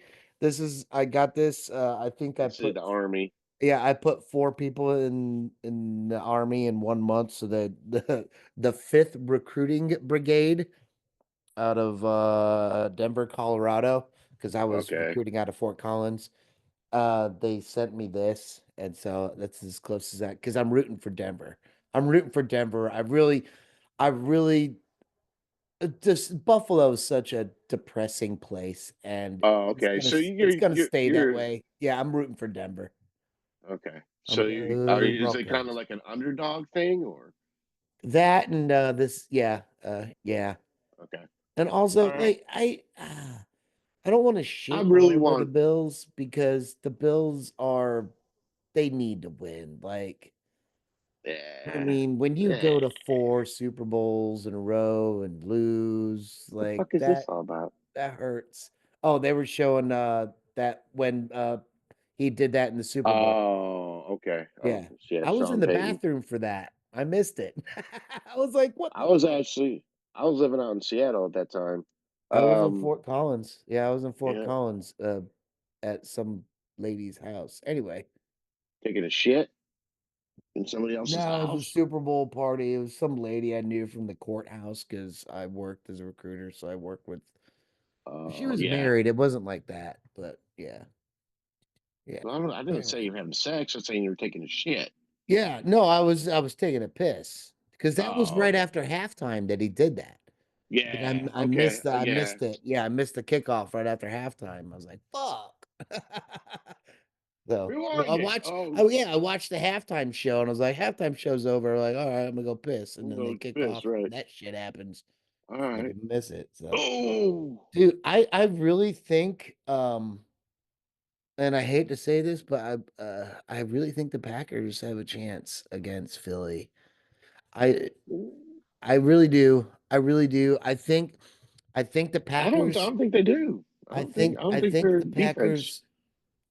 I got this. I think I let's see put the Army. yeah, I put four people in the army in 1 month. So the fifth recruiting brigade out of Denver, Colorado, because I was Okay. recruiting out of Fort Collins. They sent me this, and so that's as close as that because I'm rooting for Denver. I'm rooting for Denver. I really just Buffalo is such a depressing place, and Oh, okay. So it's you're gonna you're stay that you're way. Yeah, I'm rooting for Denver. okay. I'm So you are go is it kind of Broncos. like an underdog thing or That and this, yeah, yeah, okay? and All also right. like I don't want to I shit all really over the want. Bills because the Bills they need to win. Like, I Yeah. mean, when you Yeah. go to four Super Bowls in a row and lose, The like fuck is this that all about? that hurts. Oh, they were showing that when He did that in the Super Bowl. Oh, okay. Yeah. Yeah, I was in Sean the Payton. bathroom for that. I missed it. I was like, "What I the was fuck?" actually I was living out in Seattle at that time. I was in Um, Fort Collins. Yeah, I was in Fort yeah, Collins, at some lady's house. Anyway, taking a shit in somebody else's no, it was a house. Super Bowl party. It was some lady I knew from the courthouse because I worked as a recruiter, so I worked with she was Yeah. married. It wasn't like that, but yeah. Yeah. Well, I didn't say Anyway. you were having sex. I'm saying you were taking a shit. Yeah, no, I was taking a piss because that was right Oh, after halftime that he did that. Like yeah. I Okay. missed the I Yeah. missed it. Yeah, I missed the kickoff right after halftime. I was like, "Fuck." So, well, Rewind it. Oh, I watched the halftime show and I was like, halftime show's over. Like, all right, I'm gonna go piss. And I'm then they going to kick piss, off and right? that shit happens. All I right. didn't miss it. So, Oh, dude, I really think and I hate to say this, but I really think the Packers have a chance against Philly. I I really do. I really do. I think the I Packers don't think they do. I don't I think think their the defense. Packers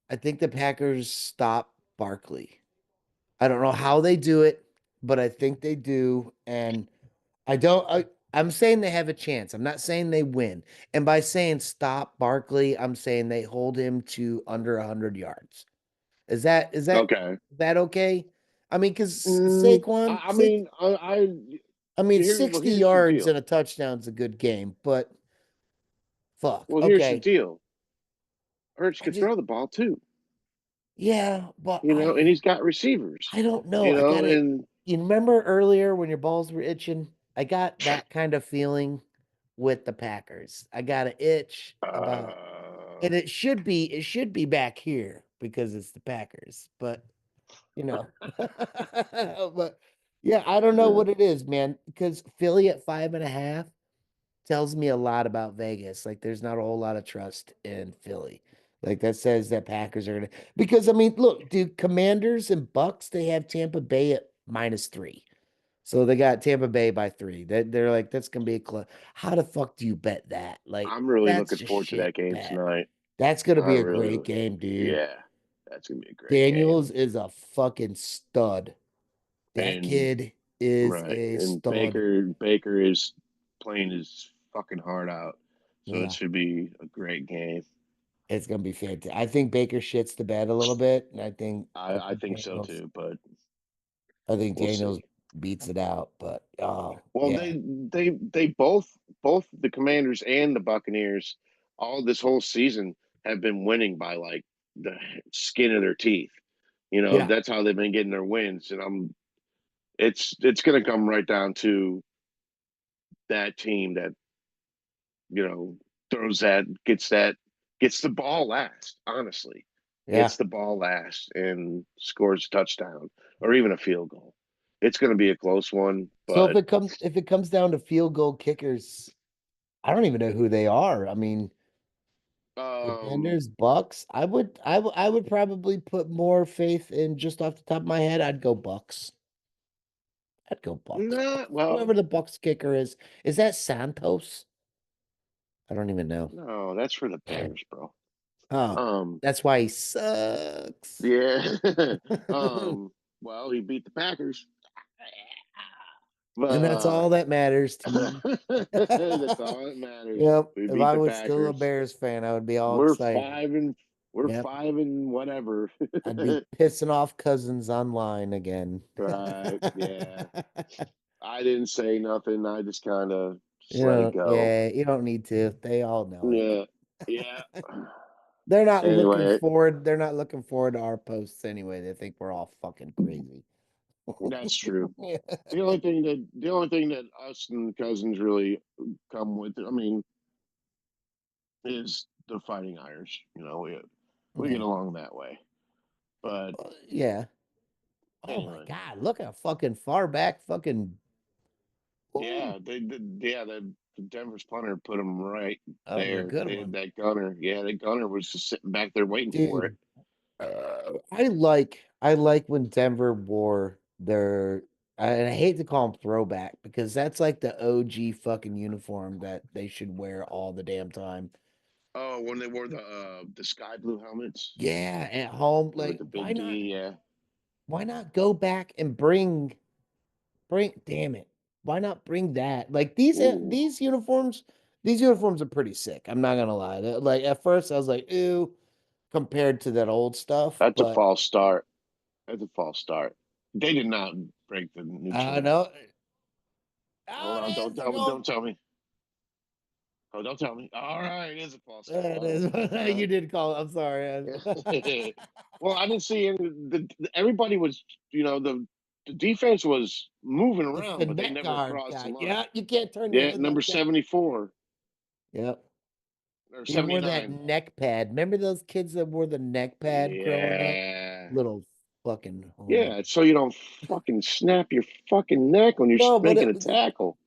I think the Packers stop Barkley. I don't know how they do it, but I think they do. And I don't I'm saying they have a chance. I'm not saying they win. And by saying stop Barkley, I'm saying they hold him to under 100 yards. Okay. Is that okay? I mean, because Saquon, I mean, I mean, well, 60 here's the yards deal. and a touchdown's a good game, but fuck. Well, here's the Okay. deal. Hurts I could just throw the ball too, yeah, but and he's got receivers, I don't know. I got it. and You remember earlier when your balls were itching? I got that kind of feeling with the Packers. I got an itch about uh, and it should be back here because it's the Packers. But you know. But yeah, I don't know uh, what it is, man. Because Philly at 5.5 tells me a lot about Vegas. Like, there's not a whole lot of trust in Philly. Like that says that Packers are gonna. Because I mean, look, dude, Commanders and Bucks they have Tampa Bay at -3, so they got Tampa Bay by 3. They're like that's gonna be a close. How the fuck do you bet that? Like I'm really that's looking just forward to shit that game bet. tonight. That's gonna I be a really, great game, dude. yeah, that's gonna be a great game. Daniels is a fucking stud. That And kid is right, a and stud. Baker is playing his fucking heart out, so it Yeah. should be a great game. It's gonna be fantastic. I think Baker shits the bed a little bit, and I think so too, but I think we'll Daniels see. beats it out. But oh Well, yeah, they both the Commanders and the Buccaneers all this whole season have been winning by like the skin of their teeth. yeah, That's how they've been getting their wins, and it's going to come right down to that team that throws gets the ball last. Honestly, yeah. gets the ball last and scores a touchdown or even a field goal. It's going to be a close one, So but if it comes down to field goal kickers, I don't even know who they are. I mean, um, Commanders, Bucks. I would probably put more faith in just off the top of my head. I'd go Bucks. I'd go Bucks. nah, well, Whoever the Bucks kicker is that Santos? I don't even know. no, that's for the Bears, bro. Oh, Um, that's why he sucks. yeah. And Well, he beat the Packers. that's Uh, all that matters to me. that's all that matters. Yep. We If beat I the was still a Packers. Bears fan, I would be all We're excited. five and we're Yep. five and whatever. I'd be pissing off cousins online again. Right? Yeah. I didn't say nothing. I just kind of just You let it know, go. yeah, you don't need to. They all know it. Yeah. Yeah. Anyway, They're not looking forward to our posts anyway. They think we're all fucking crazy. that's true. Yeah. The only thing that us and cousins really come with, I mean, is the fighting Irish. We get Yeah. along that way. But Yeah. Oh my anyway, God, look how fucking far back fucking ooh, yeah, yeah, the Denver's punter put them right that was a there. good They had one. that gunner. Yeah, that gunner was just sitting back there waiting for it. Dude, I like when Denver wore their and I hate to call them throwback because that's like the OG fucking uniform that they should wear all the damn time. Oh, when they wore the sky blue helmets Yeah, at home. with Like, the big D, yeah. why not go back and bring damn it. Why not bring that? Like Ooh, these uniforms are pretty sick. I'm not gonna lie. Like at first I was like, ew, compared to that old stuff, that's a but false start. That's a false start. They did not break the I neutral. know. Hold Oh, on, it don't is. They're tell me, going. don't tell me. Oh, don't tell me. All right, it is a false start. There it All right, is. all You did call it. I'm sorry. right. Well, I didn't see any. Everybody was, the defense was moving It's around, the but they neck never guard crossed the guy. line. Yeah, you can't turn your Yeah, head number like that. 74 Yep. or He wore that 79. neck pad. Remember those kids that wore the neck pad growing up? Yeah. Little fucking homie. Yeah, so you don't fucking snap your fucking neck when you're No, making a tackle.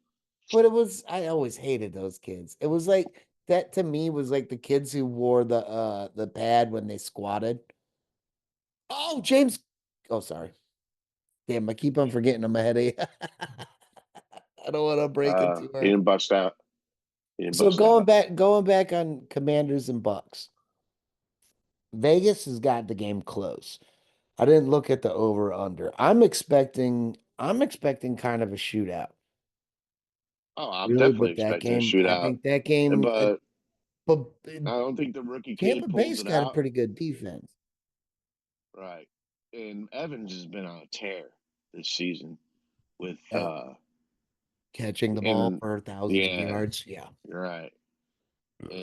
but it was I always hated those kids. It was like that to me was like the kids who wore the pad when they squatted. Oh, James. Oh, sorry. Damn, I keep on forgetting I'm ahead of you. I don't want to break it too He hard. didn't bust out. He didn't So bust out. going back on Commanders and Bucks. Vegas has got the game close. I didn't look at the over under. I'm expecting kind of a shootout. Oh, I'm Really definitely with that expecting a game. I shootout, think that game but but I don't think the rookie Tampa kid pulls Bay's it got a out. pretty good defense. Right. And Evans has been on a tear this season with Uh, Catching the ball and for thousands of yeah, yards. Yeah. you're right.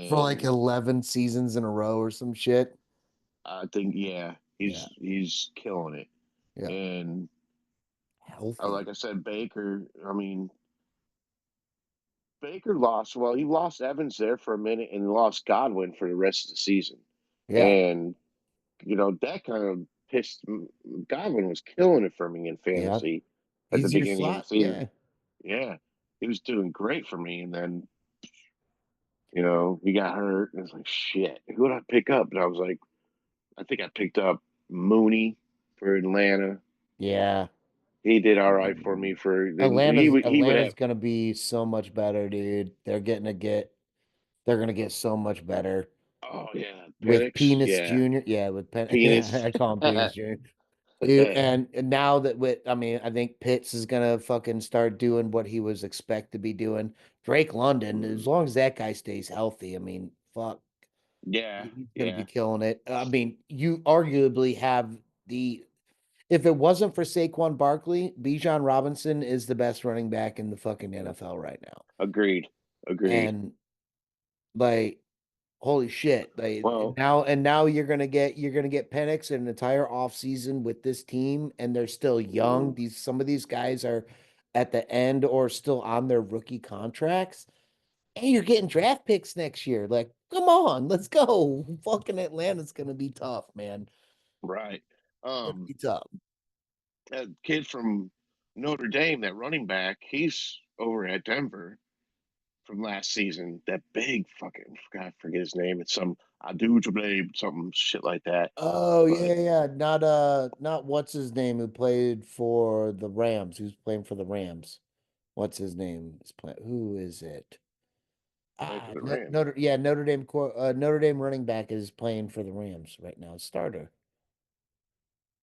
For like And 11 seasons in a row or some shit. I think yeah, Yeah. he's killing it. Yeah. And Healthy. like I said, Baker. I mean, Baker lost. Well, he lost Evans there for a minute and lost Godwin for the rest of the season. Yeah. And that kind of pissed. Godwin was killing it for me in Yeah. fantasy at the He's your beginning of the slot. season. Yeah. Yeah, he was doing great for me, and then he got hurt, and it's like shit. Who would I pick up? And I was like, I think I picked up Mooney for Atlanta. Yeah. He did all right for me. For then he would Atlanta's have. gonna be so much better, dude. They're gonna get so much better Oh yeah, with Penix. Penis Yeah, Jr. Yeah, with penis. I call him Penis Jr. Dude, and now that I mean, I think Pitts is gonna fucking start doing what he was expect to be doing. Drake London, as long as that guy stays healthy, I mean, fuck, Yeah, he's gonna be yeah, killing it. I mean, you arguably have the if it wasn't for Saquon Barkley, Bijan Robinson is the best running back in the fucking NFL right now. agreed, agreed. And like holy shit. Well, And now you're gonna get Penix an entire offseason with this team, and they're still young. mm, These some of these guys are at the end or still on their rookie contracts. And you're getting draft picks next year. Like, come on, let's go. Fucking Atlanta's gonna be tough, man. right. Gonna Um, be tough. that kid from Notre Dame, that running back, he's over at Denver from last season. That big fucking I forget his name. It's some I do blame something shit like that. Oh But yeah. Not what's his name who played for the Rams, who's playing for the Rams. What's his name? Who is it? playing for the No, Rams. Notre Dame running back is playing for the Rams right now. Starter.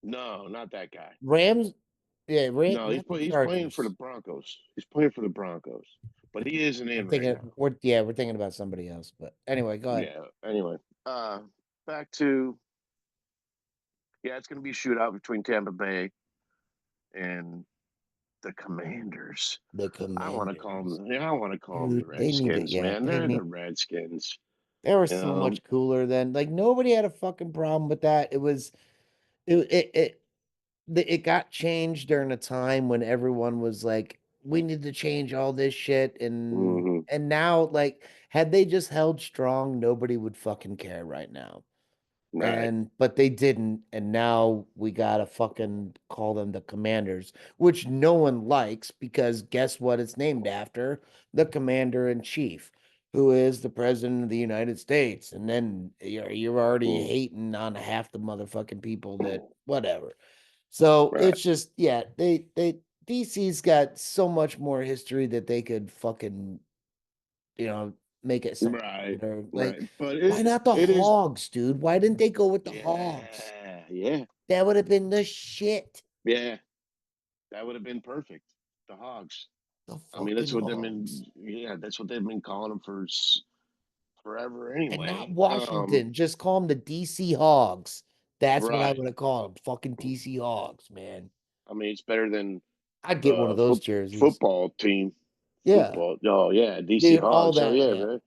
No, not that guy. Rams, yeah, No, not the he's playing for the Chargers. Broncos. He's playing for the Broncos, but he isn't I'm in right thinking now. we're thinking about somebody else. But anyway, go ahead. Yeah. Anyway, back to yeah, it's going to be a shootout between Tampa Bay and the Commanders. The I want to call Commanders. them. Yeah, I want to call them the Dude, they need it. Redskins. Yeah, Man, they they're the need Redskins. they were You so know. much cooler than like nobody had a fucking problem with that. It it got changed during a time when everyone was like, we need to change all this shit Hmm. and now like had they just held strong, nobody would fucking care right now. Right. And but they didn't, and now we gotta fucking call them the Commanders, which no one likes because guess what it's named after? The Commander in Chief, who is the President of the United States. And then you're already Mm. hating on half the motherfucking people that whatever. So Right. it's just, yeah, they DC's got so much more history that they could fucking, you know, make it sound Right, better. Like, right. But why not the it is, Hogs, dude? Why didn't they go with the Hogs? yeah, yeah, That would have been the shit. yeah. That would have been perfect. The Hogs. The I mean, fucking that's what they've Hogs. been. Yeah, that's what they've been calling them for forever. And not Anyway, Washington. Just call them the DC Hogs. That's what I right. would have called them. Fucking DC Hogs, man. I mean, it's better than I'd get one of the those jerseys. football team. Yeah. Football. Oh yeah, DC Dude, all Hogs. Oh that, yeah, yeah. man.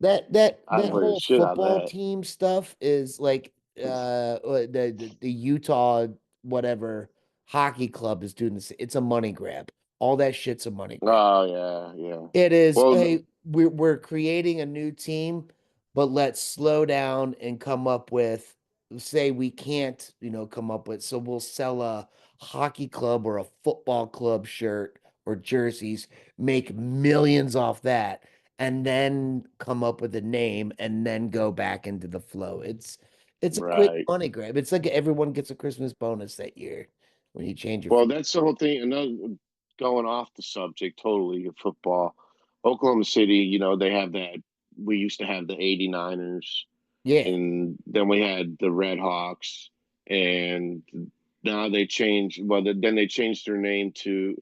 I'd That wear the whole shit out of football that. team stuff is like the Utah whatever hockey club is doing this. It's a money grab. All that shit's a money grab. Oh yeah, yeah. It is, Well, hey, we're creating a new team, but let's slow down and come up with, say we can't, come up with, so we'll sell a hockey club or a football club shirt or jerseys, make millions off that, and then come up with a name and then go back into the flow. It's a quick right. money grab. It's like everyone gets a Christmas bonus that year when you change your Well, that's the whole thing. Another going off the subject totally of football. Oklahoma City, they have that. We used to have the 89ers, yeah, and then we had the Red Hawks, and now they changed. Well, then they changed their name to,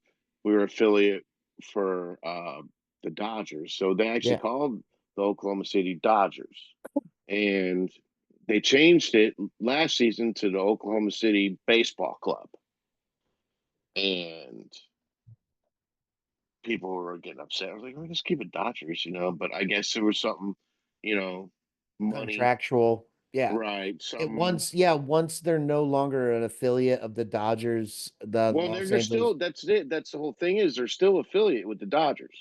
we were affiliate for the Dodgers. So they actually yeah. called the Oklahoma City Dodgers, and they changed it last season to the Oklahoma City Baseball Club, and people were getting upset. I was like, "Oh, just keep it Dodgers." But I guess there was something, you know, money, Contractual. Yeah. right? It Something. once, yeah, once they're no longer an affiliate of the Dodgers, the Well, Los they're Angeles. still. That's it. That's the whole thing. Is they're still affiliate with the Dodgers.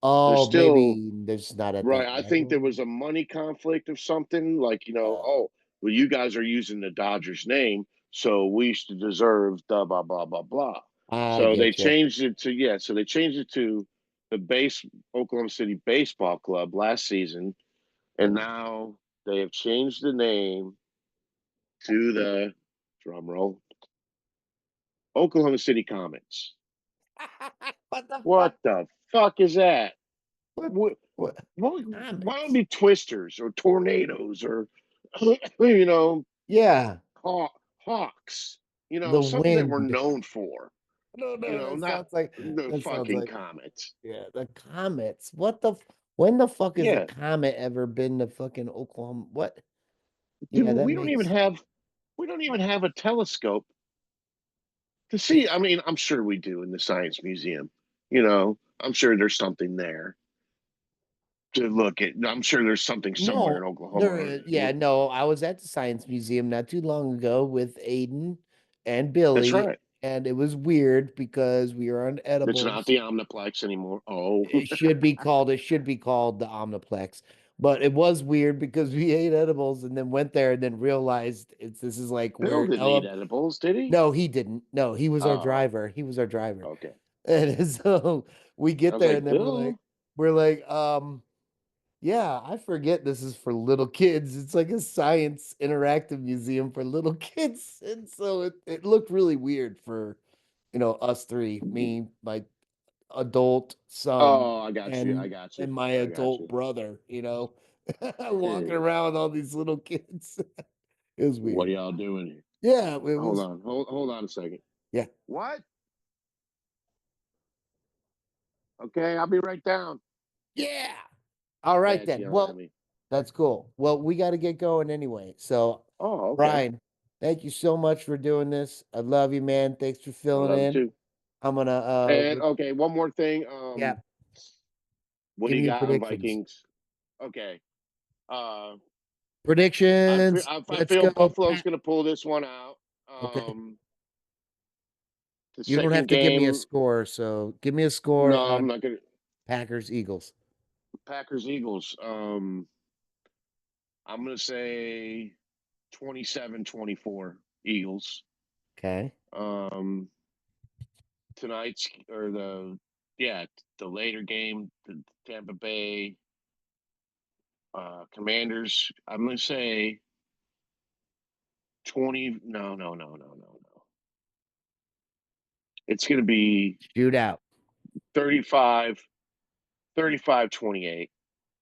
They're Oh, still maybe they're just not at right. that I think there level. was a money conflict of something. Like Uh, oh, well, you guys are using the Dodgers name, so we should deserve the blah blah blah blah. I So they get you. changed it to yeah. So they changed it to the base Oklahoma City Baseball Club last season. And now they have changed the name to the drum roll Oklahoma City Comets. What the fuck? What the fuck is that? What? What, What? why don't it Comments? be twisters or tornadoes or you know Yeah, hawks? the Something that we're wind. known for. No, no, that Not sounds like the that sounds fucking like comets. yeah, the comets. When the fuck has a Yeah, comet ever been to fucking Oklahoma? What? dude, Yeah, that makes we don't even have a telescope to see. I mean, I'm sure we do in the science museum. I'm sure there's something there to look at. I'm sure there's something somewhere in No, Oklahoma. there is. Yeah, no, I was at the Science Museum not too long ago with Aiden and That's Billy, right. and it was weird because we were on It's not edibles. the Omniplex anymore. Oh, It should be called the Omniplex. But it was weird because we ate edibles and then went there and then realized this is like Bill where didn't eat edibles, did he? no, he didn't. No, he was our Oh, driver. He was our driver. okay. And so we I get was there like, and then Bill. we're like, yeah, I forget this is for little kids. It's like a science interactive museum for little kids. And so it looked really weird for, us three, me, my adult son, Oh, I got you. I and got you. and my I got adult you. brother, walking Hey, around with all these little kids. It was what are weird. y'all doing here? Yeah, it Hold was on. Hold on a second. yeah. What? Okay, I'll be right down. Yeah. All right Dad's then. yelling at Well, me. that's cool. Well, we got to get going anyway. So, Oh, okay. Brian, thank you so much for doing this. I love you, man. Thanks for I filling love you in. too. I'm gonna And okay, one more thing. yeah, What give do you me your got on predictions. Vikings? Okay. Uh, Predictions. I Let's feel go, Buffalo's Pat. going to pull this one out. Okay. The You don't have second to give me a game, score, so give me a score no, I'm on not going to. Packers Eagles. Packers Eagles. I'm going to say 27-24 Eagles. Okay. Um, tonight's or yeah, the later game, the Tampa Bay Commanders. I'm going to say 20. No, no, no, no, no, no. It's going to be Shootout. 35, 35-28.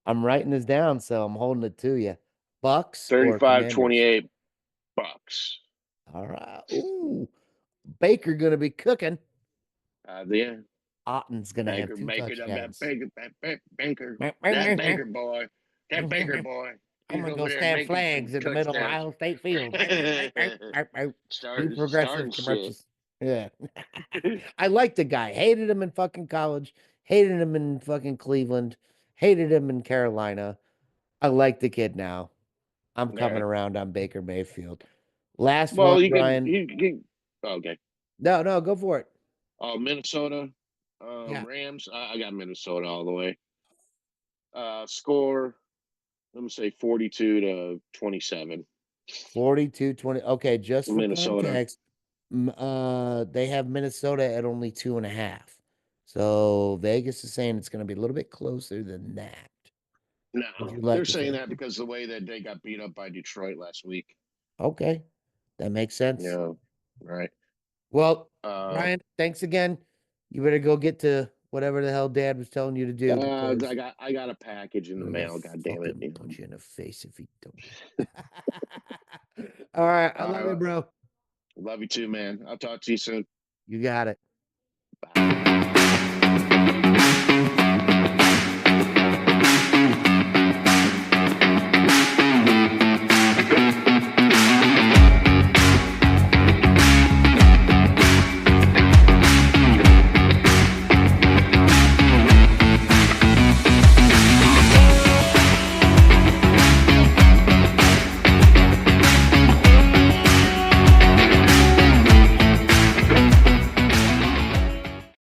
I'm writing this down, so I'm holding it to you. Bucks or 35 Commanders? 28 Bucks. All right. Ooh, Baker gonna be cooking. Yeah, Otten's gonna have Baker two making up touchdowns. that Baker boy, that Baker boy. I'm He's gonna over go there stab making some flags in the middle of touchdowns. Ohio State Field. New Starting progressive shit. commercials. Yeah. I liked the guy. Hated him in fucking college. Hated him in fucking Cleveland. Hated him in Carolina. I like the kid now. I'm All coming right. around on Baker Mayfield. Last one, Well, you could Brian. you okay. No, no, go for it. Oh, Minnesota, Yeah. Rams. I got Minnesota all the way. Score. Let me say 42 to 27. 42-20. Okay, just for Minnesota. context, they have Minnesota at only 2.5. So Vegas is saying it's going to be a little bit closer than that. Would No, you they're like to saying say? that because the way that they got beat up by Detroit last week. Okay, that makes sense. Yeah, right. Well, Uh, Brian, thanks again. You better go get to whatever the hell Dad was telling you to do because I got a package in the I'm gonna mail. God damn it! fucking punch you in the face if you don't do it. All right, I love you, Uh, bro. love you too, man. I'll talk to you soon. You got it.